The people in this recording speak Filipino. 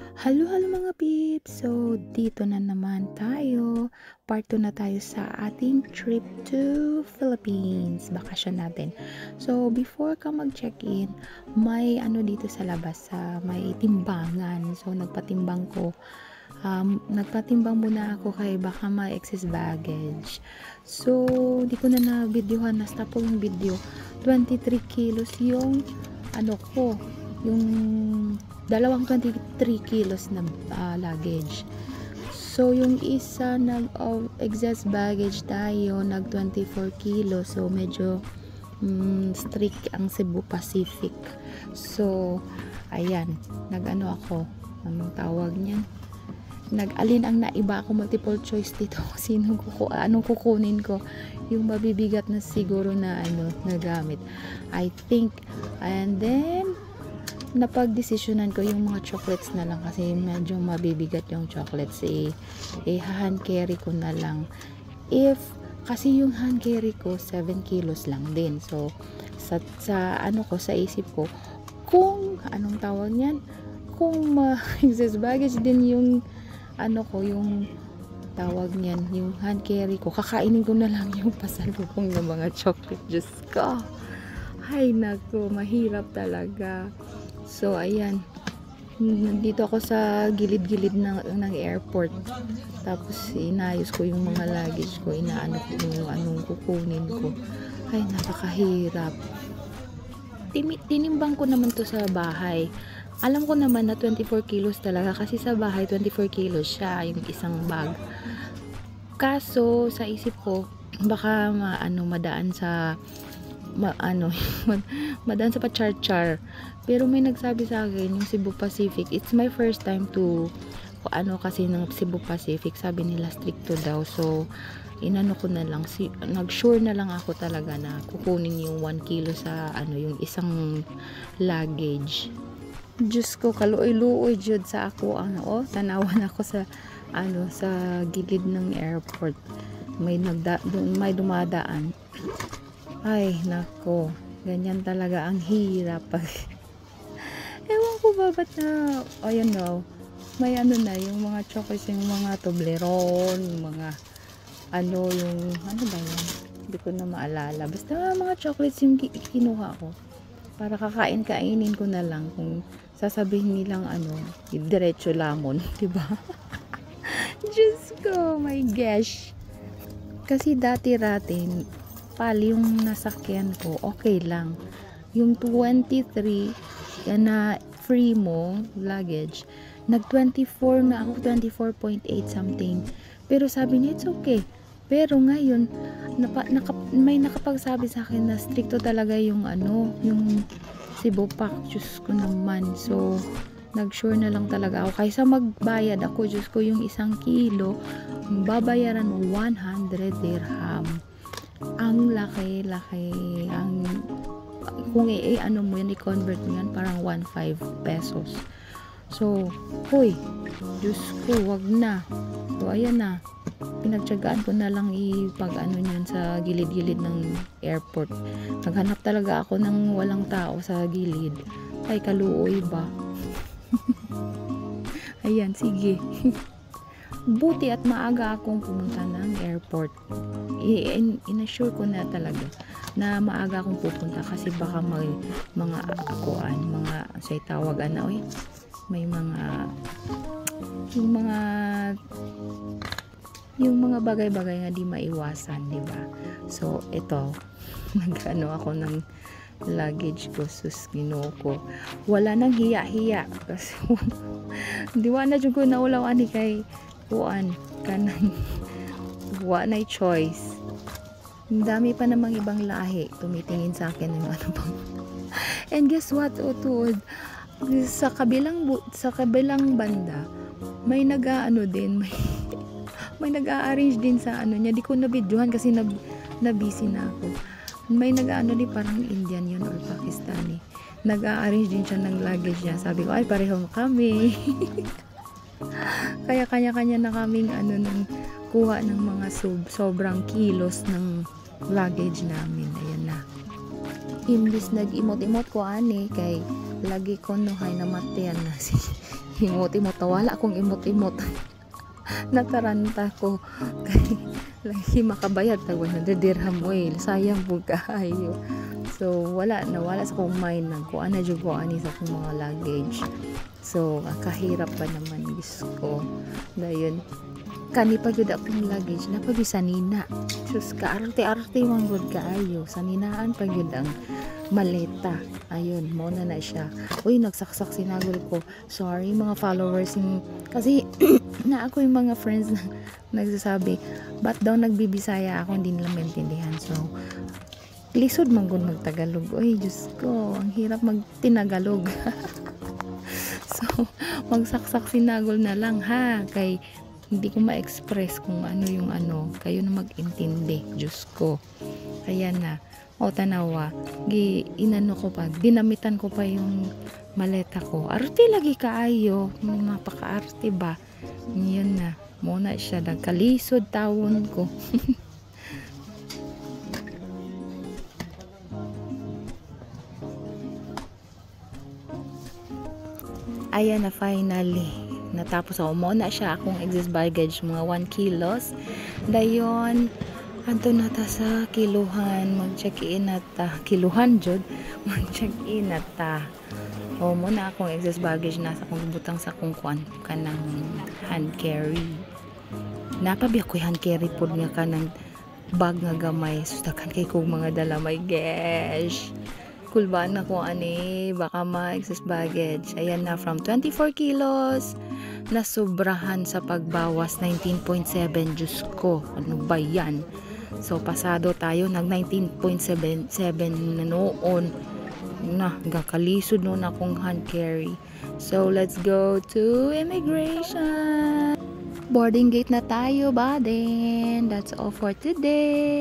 Hello, hello mga peeps! So, dito na naman tayo. Part 2 na tayo sa ating trip to Philippines. Bakasyon natin. So, before ka mag-check-in, may ano dito sa labas, may timbangan. So, nagpatimbang muna ako kay baka may excess baggage. So, di ko na na-videohan. Na-stop po yung video. 23 kilos yung ano ko, yung dalawang 23 kilos na luggage. So, yung isa excess baggage tayo, nag 24 kilos. So, medyo strict ang Cebu Pacific. So, ayan, nag-ano ako, anong tawag niyan? Nag-alin ang naiba ako, multiple choice dito. Anong kukunin ko? Yung mabibigat na siguro na nagamit. I think, and then napag-desisyonan ko yung mga chocolates na lang kasi medyo mabibigat yung chocolates, hand carry ko na lang. Kasi yung hand carry ko 7 kilos lang din. So sa isip ko, kung anong tawag niyan, kung excess baggage din yung yung tawag niyan, yung hand carry ko, kakainin ko na lang yung pasalubong ng mga chocolate. Diyos ko, ay naku, mahirap talaga. So, ayan. Nandito ako sa gilid-gilid ng airport. Tapos, inayos ko yung mga luggage ko. Inaano ko yung anong kukunin ko. Ay, napakahirap. Tinimbang ko naman to sa bahay. Alam ko naman na 24 kilos talaga. Kasi sa bahay, 24 kilos siya. Yung isang bag. Kaso, sa isip ko, baka madaan sa madaan sa pachar-char. Pero may nagsabi sa akin yung Cebu Pacific, it's my first time to kasi ng Cebu Pacific, sabi nila stricto daw. So inano ko na lang, nag-sure na lang ako talaga na kukunin yung 1 kilo sa yung isang luggage. Diyos ko, kaluoy-luoy jud sa ako tanawan ako sa sa gilid ng airport. May dumadaan. Ay, nako. Ganyan talaga ang hirap. Ewan ko ba ba't na, ayun no, may yung mga chocolates, yung mga Toblerone, yung mga yung, ba yun? Hindi ko na maalala. Basta mga chocolates yung kinuha ko. Para kainin ko na lang. Kung sasabihin nilang diretso lamon. Diba? Diyos ko, my gosh. Kasi dati-ratin, yung nasakyan ko, okay lang. Yung 23 na free mo luggage, nag 24 na ako, 24.8 something. Pero sabi niya, it's okay. Pero ngayon, may nakapagsabi sa akin na stricto talaga yung yung Cebu Pac. Diyos ko naman. So, nag-sure na lang talaga ako. Kaysa magbayad ako, Diyos ko, yung 1 kilo, babayaran mo 100 dirham. Ang laki. Kung mo yan, i-convert mo yan, parang 1.5 pesos. So, hoy, Diyos ko, wag na. So, ayan na. Pinagtyagaan ko na lang niyan sa gilid-gilid ng airport. Naghanap talaga ako ng walang tao sa gilid. Ay, kaluoy ba? Ayan, sige. Buti at maaga akong pumunta ng airport. In-assure ko na talaga na maaga akong pupunta kasi baka may mga say tawagan na, may yung mga bagay-bagay nga di maiwasan, di ba? So, ito, ako ng luggage ko, sus, Ginoo ko. Wala nang hiya-hiya kasi di wa na jud ko naulawan ni kay kanang wa na choice. Ang dami pa namang ibang lahi tumitingin sa akin ng bang. And guess what, tuod, sa kabilang banda may din, may nag-a-arrange din sa niya. Di ko na videohan kasi na busy na ako. May din, parang Indian yun or Pakistani. Nag-a-arrange din siya ng luggage niya. Sabi ko, ay pareho kami. Kaya kanya-kanya na kaming ng kuha ng mga sobrang kilos ng luggage namin. Ayan na. Imbis nag-imot-imot ko kay lagi ko hay namatayan na himot-imot, wala akong imot-imot. Nataranta ko kay lagi makabayad tag 100 dirham oil, sayang po kaayo. So wala sa kong mind nagkuan na jud ko ani sa akong mga luggage. So kahirap pa naman Diyos ko. Dayon kani pa gyud akong luggage na pa bisanina. Sus ka arte-arte man gud kaayo. Saninaan pa gyud ang maleta. Ayun, mo na siya. Uy, nagsaksak sinagol ko. Sorry mga followers kasi na ako yung mga friends na nagsasabi, ba't daw nagbibisaya ako, hindi nila maintindihan. So, lisod man gud magtagalog. Uy, Diyos ko, ang hirap magtinagalog. So, magsaksak sinagol na lang ha. Kay hindi ko ma-express kung ano yung ano. Kayo na mag-intindi. Diyos ko. Kaya na. O tanawa, inano ko pa, dinamitan ko pa yung maleta ko. Arte lagi kaayo. Napaka-arte ba? Yan na. Muna siya. Nagkalisod tawon ko. Ayan na finally. Natapos ako. Muna siya akong excess baggage. Mga 1 kilos. Dayon, anto na ta sa kiluhan. Mag-check-in na ta. Kiluhan, Jod. Mag-check-in na ta. O, muna akong excess baggage. Nasa kong butang sa kong kuan ka ng hand carry. Napabi ako hand carry po nga ka ng bag nga gamay. Sustakan kay kong mga dala. My gosh. Cool ba na ko ani? Baka ma-excess baggage. Ayan na, from 24 kilos na sobrahan sa pagbawas 19.7. Diyos ko, ano ba yan? So, pasado tayo nag 19.77 na noon. Na, gakalisod noon akong hand carry. So, let's go to immigration. Boarding gate na tayo, ba then? That's all for today.